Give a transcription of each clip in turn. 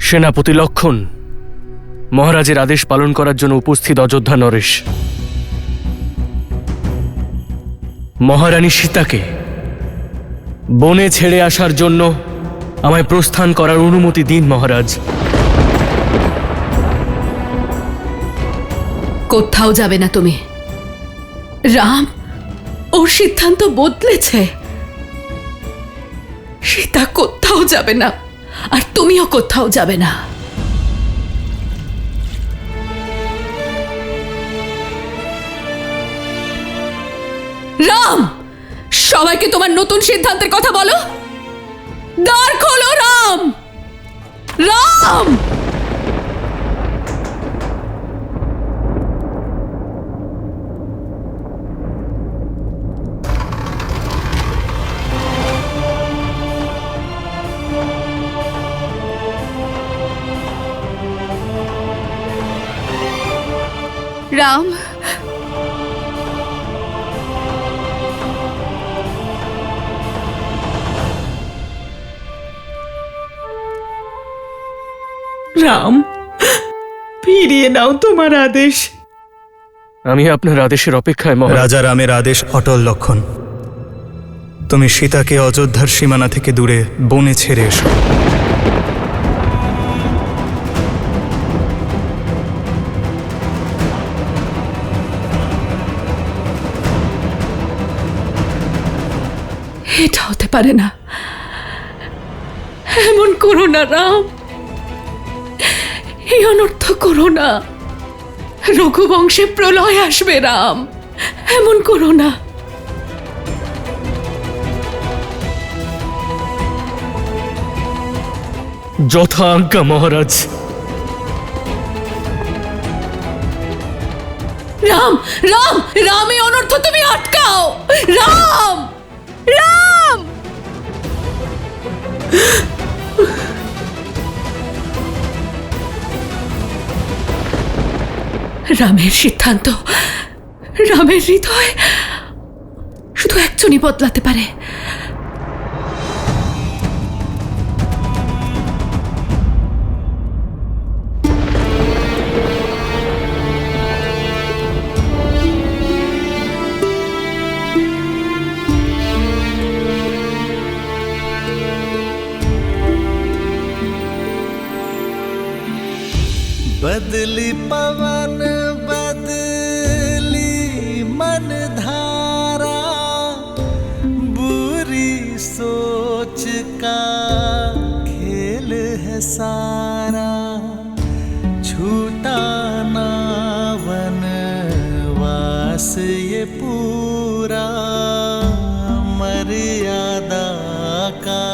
সেনাপতি লক্ষণ মহারাজের আদেশ পালন করার জন্য উপস্থিত অযোধ্যা নরেশ। মহারানী সীতাকে বনে ছেড়ে আসার জন্য আমায় প্রস্থান করার অনুমতি দিন মহারাজ। কোথাও যাবে না তুমি। রাম ওর সিদ্ধান্ত বদলেছে। সীতা কোথাও যাবে না, আর তুমিও কোথাও যাবে না। রাম, সবাইকে তোমার নতুন সিদ্ধান্তের কথা বলো। দ্বার খোলো রাম। রাম, রাম, রাম, ফিরিয়ে নাও তোমার আদেশ। আমি আপনার আদেশের অপেক্ষায় মহারাজ। রাজা রামের আদেশ অটল লক্ষণ। তুমি সীতাকে অযোধ্যার সীমানা থেকে দূরে বনে ছেড়ে এসো। এটা হতে পারে না। এমন করো না রাম, এই অনর্থ করো না। রঘুবংশে প্রলয় আসবে রাম, এমন করো না। যথা আজ্ঞা মহারাজ। রাম, রাম, রাম, এই অনর্থ তুমি আটকাও। রাম, রাম। রামের সিদ্ধান্ত, রামের হৃদয় শুধু একজনই বদলাতে পারে। बदली पवन बदली मन धारा, बुरी सोच का खेल है सारा। छूटा ना वनवास ये पूरा, मर्यादा का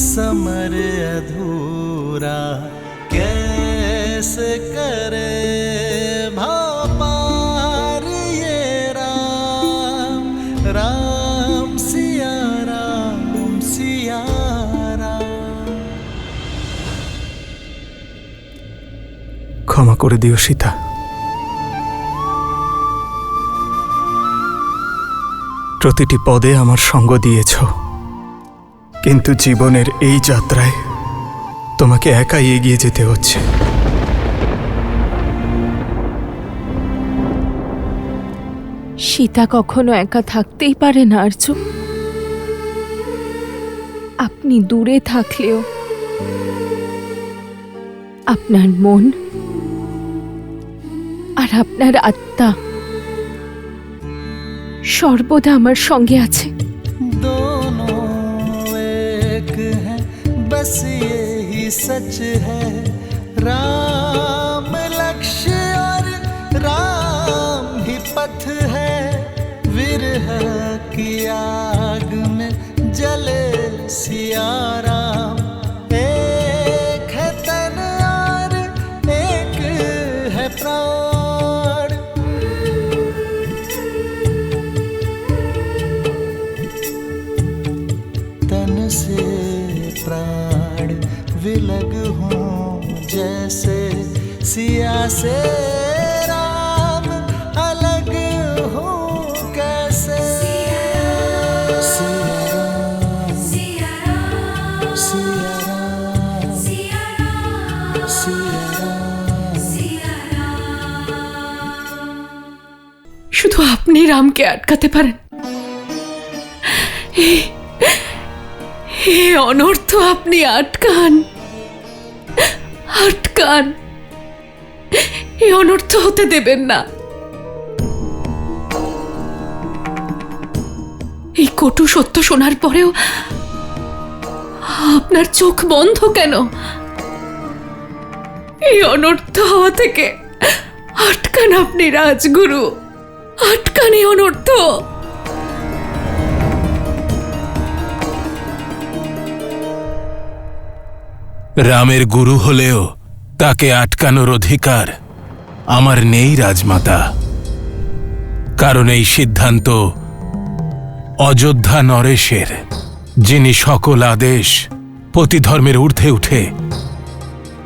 समर अधूरा। कैसे करे भापार ये राम, राम सिया राम, सिया राम। ক্ষমা করে দিও সীতা। প্রতিটি পদে আমার সঙ্গ দিয়েছ, কিন্তু জীবনের এই যাত্রায় তোমাকে একাই এগিয়ে যেতে হচ্ছে। সীতা কখনো একা থাকতেই পারে না আর্য। আপনি দূরে থাকলেও আপনার মন আর আপনার আত্মা সর্বদা আমার সঙ্গে আছে। दोनों एक है, बस यही सच है। राम लक्ष्य और राम ही पथ है। विरह की आग में जले सिया राम। एक है तन और एक है प्राण। तन से प्राण विलग हों जैसे, सिया से राम अलग हो कैसे। सिया राम, सिया राम, सिया राम, सिया राम, আপনি রামকে আটকাতে পারেন। এই অনর্থ আপনি আটকান, আটকান। এই অনর্থ হতে দেবেন না। এই কটু সত্য শোনার পরেও আপনার চোখ বন্ধ কেন? এই অনর্থ হওয়া থেকে আটকান আপনি রাজগুরু, আটকান এই অনর্থ। রামের গুরু হলেও তাকে আটকানোর অধিকার আমার নেই রাজমাতা, কারণ এই সিদ্ধান্ত অযোধ্যা নরেশের, যিনি সকল আদেশ পতিধর্মের ঊর্ধ্বে উঠে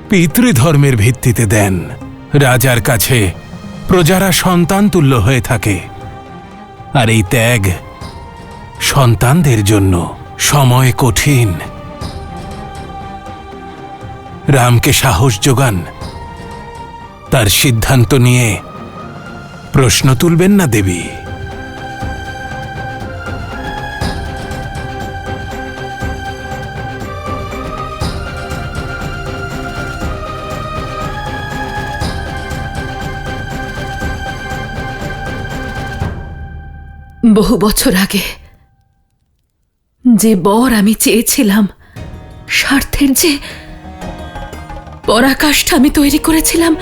পিতৃধর্মের ভিত্তিতে দেন। রাজার কাছে প্রজারা সন্তান তুল্য হয়ে থাকে, আর এই ত্যাগ সন্তানদের জন্য সময় কঠিন। রামকে সাহস যোগান, তার সিদ্ধান্ত নিয়ে প্রশ্ন তুলবেন না দেবী। বহু বছর আগে যে বর আমি চেয়েছিলাম, স্বার্থের যে পরাকাষ্ঠা আমি তৈরি করেছিলাম,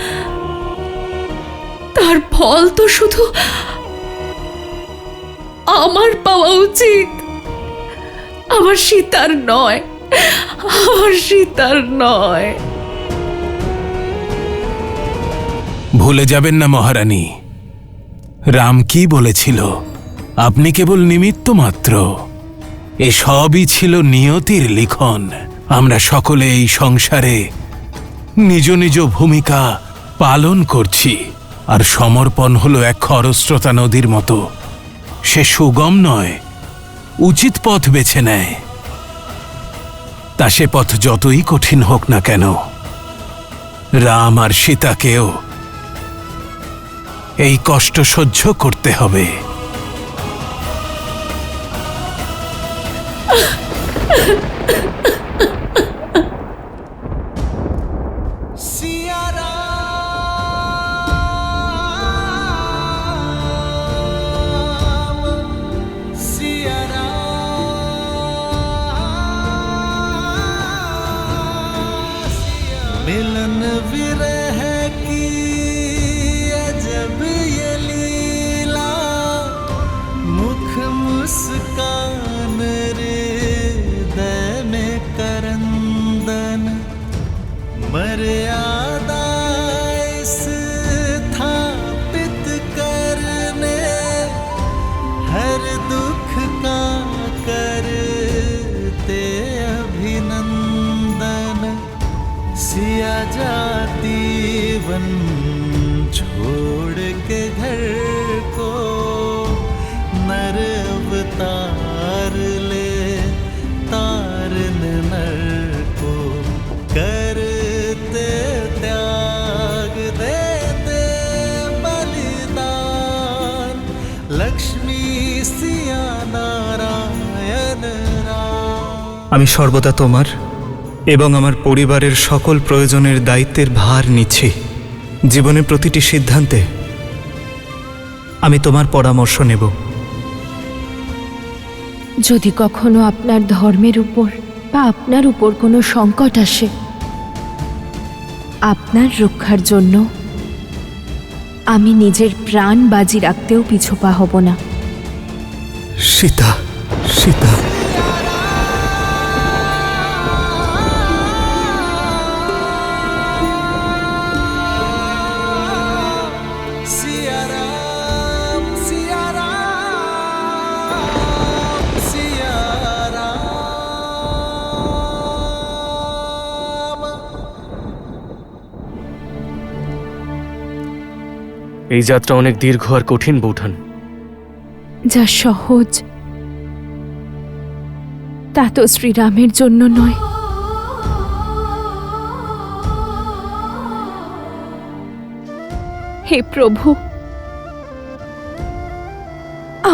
তার ফল তো শুধু আমার পাওয়া উচিত, আমার সীতার নয়, আমার সীতার নয়। ভুলে যাবেন না মহারানী, রাম কি বলেছিল? আপনি কেবল নিমিত্ত মাত্র। এ সবই ছিল নিয়তির লিখন। আমরা সকলে এই সংসারে নিজ নিজ ভূমিকা পালন করছি, আর সমর্পণ হলো এক খরস্রোতা নদীর মতো। সে সুগম নয়, উচিত পথ বেছে নেয়। তা সে পথ যতই কঠিন হোক না কেন, রাম আর সীতাকেও এই কষ্ট সহ্য করতে হবে। सिया राम, सिया राम, मिलन विरह की अजब ये लीला, मुख मुस्कान हृदय में करंदन, मर्यादा स्थापित करने, हर दुख का करते अभिनंदन, सिया जाती वन छोड़ के घर को, नर अवतार ले तारन नर को, करते त्याग देते बलिदान, लक्ष्मी सिया नारायण राम। আমি সর্বদা তোমার এবং আমার পরিবারের সকল প্রয়োজনের দায়িত্বের ভার নিচ্ছি। জীবনের প্রতিটি সিদ্ধান্তে আমি তোমার পরামর্শ নেব। যদি কখনো আপনার ধর্মের উপর বা আপনার উপর কোনো সংকট আসে, আপনার রক্ষার জন্য আমি নিজের প্রাণ বাজি রাখতেও পিছুপা হব না। সীতা, সীতা, सिया राम, सिया राम, सिया राम। এই যাত্রা অনেক দীর্ঘ আর কঠিন বৌঠান। যা সহজ তা তো শ্রীরামের জন্য নয়। হে প্রভু,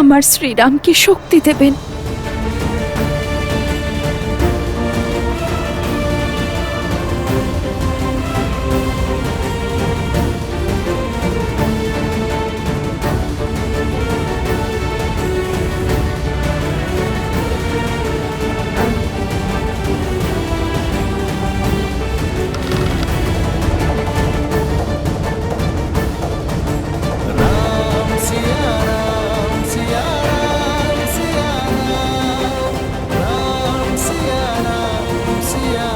আমার শ্রীরামকে শক্তি দেবেন। राम सिया राम सिया राम सिया राम सिया राम सिया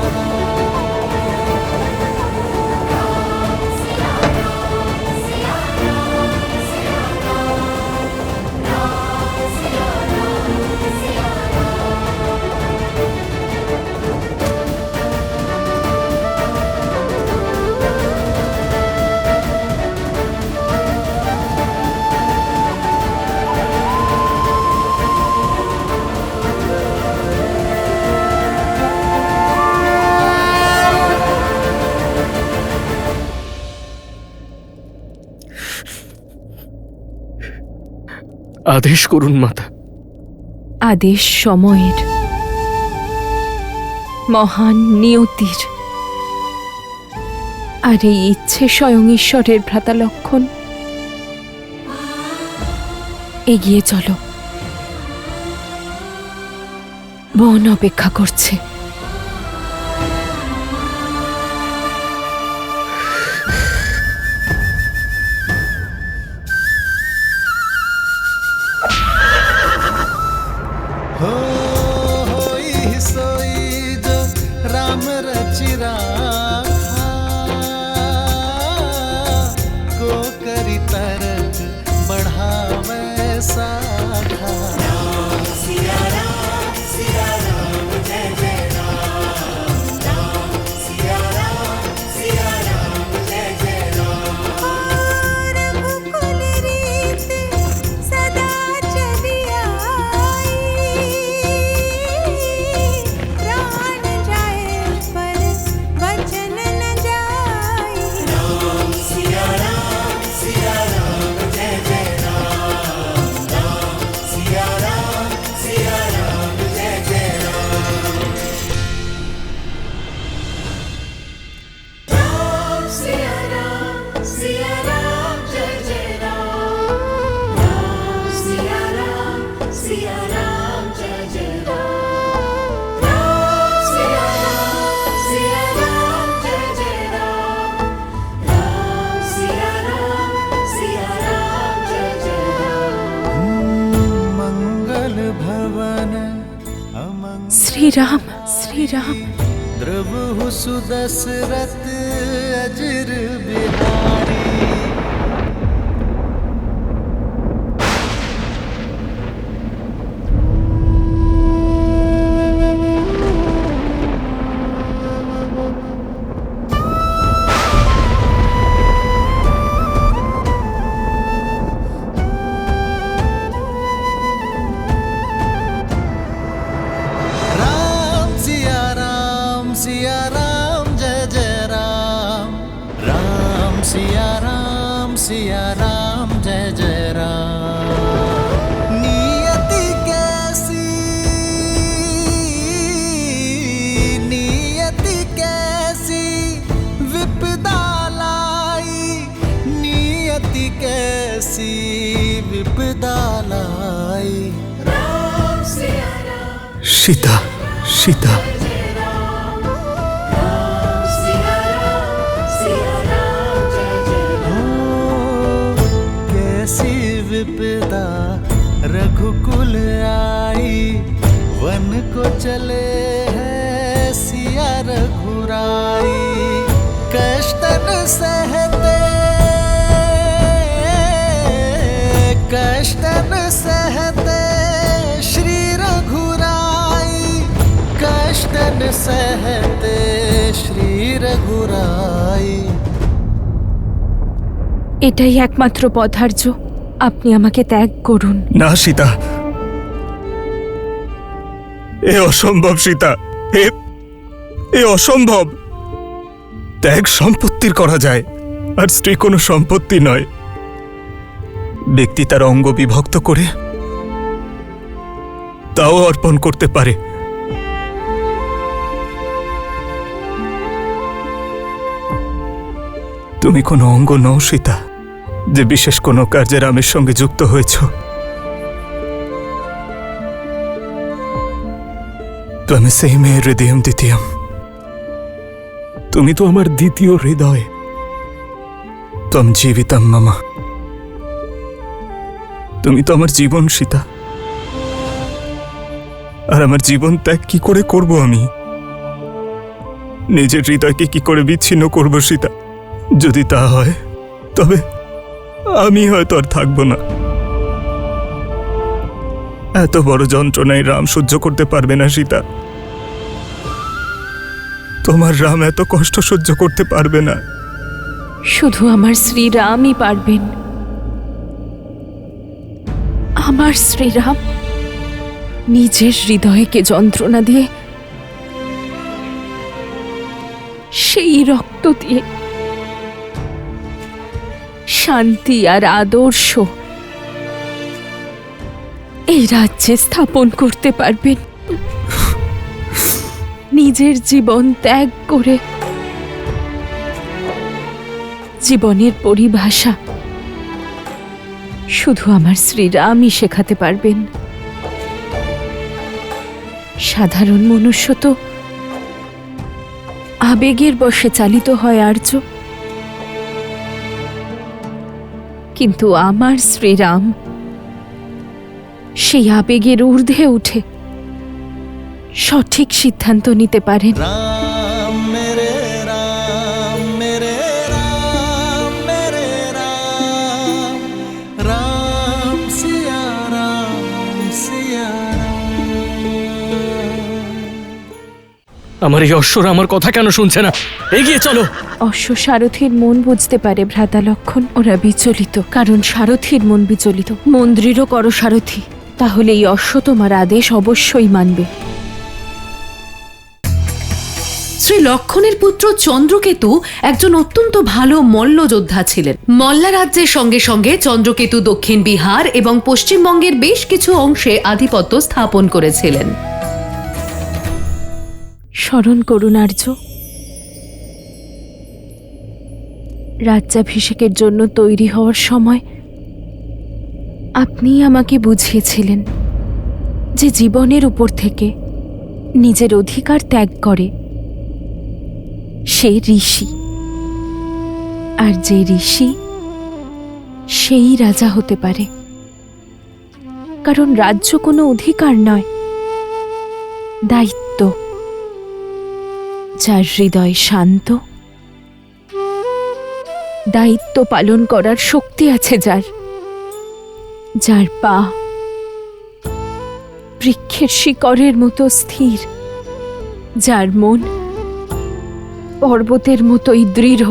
আদেশ করুন মাতা। আদেশ সময়ের, মহান নিয়তির, আর এই ইচ্ছে স্বয়ং ঈশ্বরের ভ্রাতা লক্ষণ। এগিয়ে চলো, বন অপেক্ষা করছে। होई सोई जो राम रचि राखा, को करी तरक बढ़ावे साखा। मंगल भवन अमंगल শ্রীরাম, শ্রীরাম। द्रवहु सुदशरथ अजर बिहारी। राम सिया राम जय जय राम। राम सिया राम जय जय राम। नियति कैसी विपदा लाई, नियति कैसी विपदा लाई। সীতা, সীতা, कैसी विपदा रघुकुल आई, वन को चले हैं सिया रघुराई। कष्टन सहते श्री रघुराई, कष्टन सहते श्री रघुराई। এটাই একমাত্র পথার্য, আপনি আমাকে ত্যাগ করুন। না সীতা, এ অসম্ভব সীতা, এ অসম্ভব। ত্যাগ সম্পত্তির করা যায়, আর স্ত্রী কোনো সম্পত্তি নয়। ব্যক্তি তার অঙ্গ বিভক্ত করে তাও অর্পণ করতে পারে। তুমি কোনো অঙ্গ নও সীতা, যে বিশেষ কোনো কার্যে রামের সঙ্গে যুক্ত হয়েছ। তুমি সেই মেয়ের হৃদয়ম দ্বিতীয়ম। তুমি তো আমার দ্বিতীয় হৃদয়। তম জীবিতম মামা। তুমি তো আমার জীবন সীতা। আর আমার জীবন ত্যাগ কি করে করব আমি? নিজের হৃদয়কে কি করে বিচ্ছিন্ন করব সীতা? যদি তা হয় তবে আমি হয়তো আর থাকবো না। এত বড় যন্ত্রণায় রাম সহ্য করতে পারবে না সীতা। তোমার রাম এত কষ্ট সহ্য করতে পারবে না। শুধু আমার শ্রীরামই পারবেন। আমার শ্রীরাম নিজের হৃদয়কে যন্ত্রণা দিয়ে, সেই রক্ত দিয়ে শান্তি আর আদর্শ এই রাজ্যে স্থাপন করতে পারবেন। নিজের জীবন ত্যাগ করে জীবনের পরিভাষা শুধু আমার শ্রীরামই শেখাতে পারবেন। সাধারণ মনুষ্য তো আবেগের বশে চালিত হয় আর্য, কিন্তু আমার শ্রীরাম সেই আবেগের ঊর্ধ্বে উঠে সঠিক সিদ্ধান্ত নিতে পারেন। राम मेरे राम मेरे राम मेरे राम राम सिया राम सिया আমার এই অশ্বর আমার কথা কেন শুনছে না? এগিয়ে চলো। অশ্ব সারথীর মন বুঝতে পারে ভ্রাতা লক্ষণ। ওরা বিচলিত, কারণ সারথীর মন বিচলিত। মন দৃঢ় করো সারথী, তাহলে এই অশ্ব তোমার আদেশ অবশ্যই মানবে। শ্রী লক্ষণের পুত্র চন্দ্রকেতু একজন অত্যন্ত ভালো মল্লযোদ্ধা ছিলেন। মল্লা রাজ্যের সঙ্গে সঙ্গে চন্দ্রকেতু দক্ষিণ বিহার এবং পশ্চিমবঙ্গের বেশ কিছু অংশে আধিপত্য স্থাপন করেছিলেন। স্মরণ করুন আর্য, রাজ্যাভিষেকের জন্য তৈরি হওয়ার সময় আপনি আমাকে বুঝিয়েছিলেন যে জীবনের উপর থেকে নিজের অধিকার ত্যাগ করে সে ঋষি, আর যে ঋষি সেই রাজা হতে পারে। কারণ রাজ্য কোনো অধিকার নয়, দায়িত্ব। যার হৃদয় শান্ত, দায়িত্ব পালন করার শক্তি আছে যার, যার পা বৃক্ষের শিকড়ের মতো স্থির, যার মন পর্বতের মতোই দৃঢ়,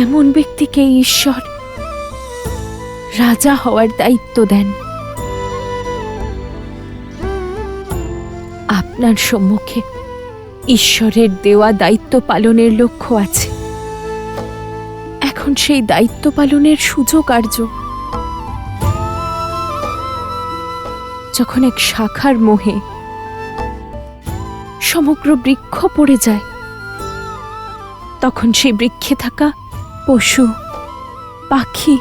এমন ব্যক্তিকে ঈশ্বর রাজা হওয়ার দায়িত্ব দেন। আপনার সম্মুখে ঈশ্বরের দেওয়া দায়িত্ব পালনের লক্ষ্য আছে। এখন সেই দায়িত্ব পালনের সুযোগ আর্য। যখন এক শাখার মোহে সমগ্র বৃক্ষ পড়ে যায়, তখন সেই বৃক্ষে থাকা পশু, পাখি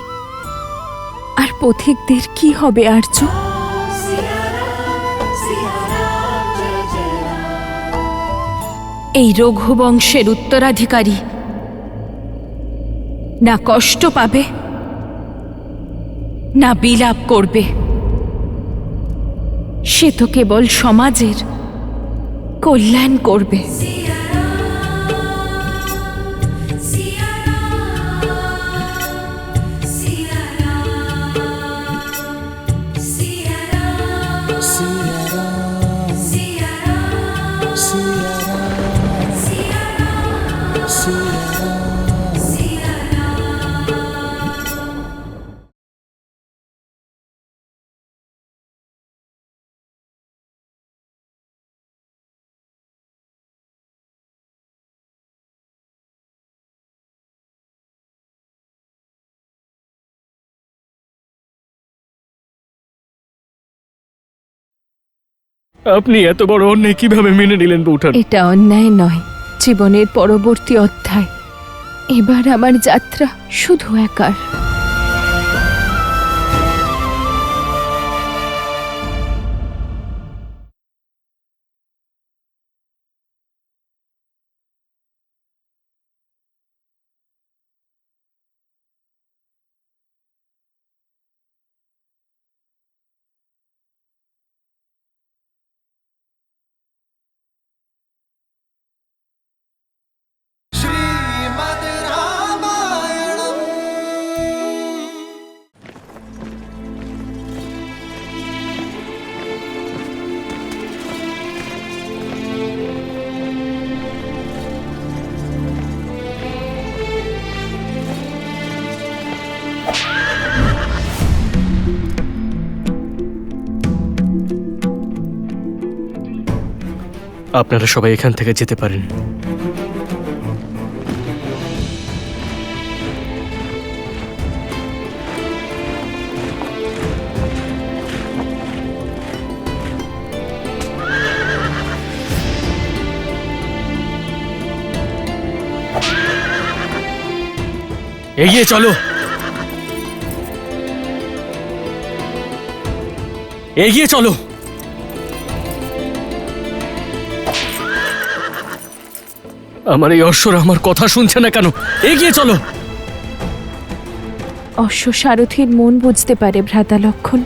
আর পথিকদের কি হবে আর্য? এই রঘুবংশের উত্তরাধিকারী না কষ্ট পাবে, না বিলাপ করবে। সে তো কেবল সমাজের কল্যাণ করবে। আপনি এত বড় অন্যায় কিভাবে মেনে নিলেন বৌঠান? এটা অন্যায় নয়, জীবনের পরবর্তী অধ্যায়। এবার আমার যাত্রা শুধু একার। श्रीमद् रामायणम् আপনারা সবাই এখান থেকে যেতে পারেন। এগিয়ে চলো, এগিয়ে চলো। আমার এই অশ্বর আমার কথা শুনছে না কেন? এগিয়ে চলো। অশ্ব সারথীর মন বুঝতে পারে ভ্রাতা লক্ষণ।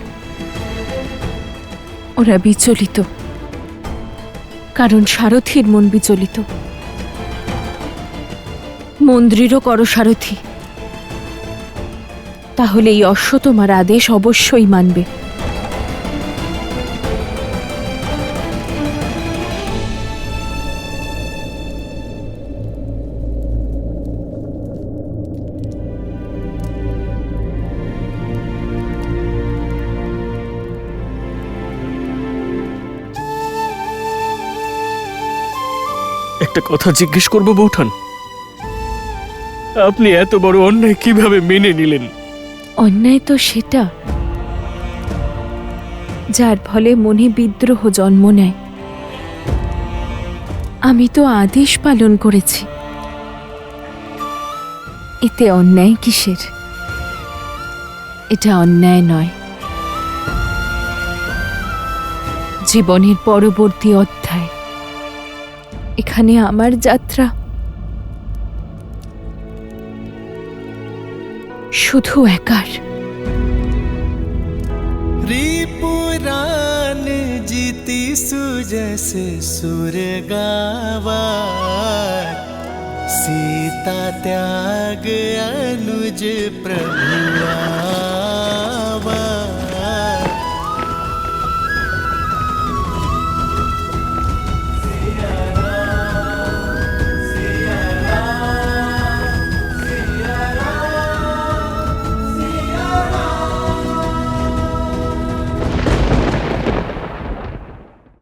ওরা বিচলিত, কারণ সারথীর মন বিচলিত। মন দৃঢ় করো সারথী, তাহলে এই অশ্ব তোমার আদেশ অবশ্যই মানবে। একটা কথা জিজ্ঞেস করবো বৌঠান, আপনি এত বড় অন্যায় কিভাবে মেনে নিলেন? অন্যায় তো সেটা যার ফলে মনে বিদ্রোহ জন্ম নেয়। আমি তো আদেশ পালন করেছি, এতে অন্যায় কিসের? এটা অন্যায় নয়। জীবনের পরবর্তী অধ্যায়, এখানে আমার যাত্রা শুধু একার। रिपुरान जीती सुजस सुर गावा सीता त्याग अनुज प्रभुआ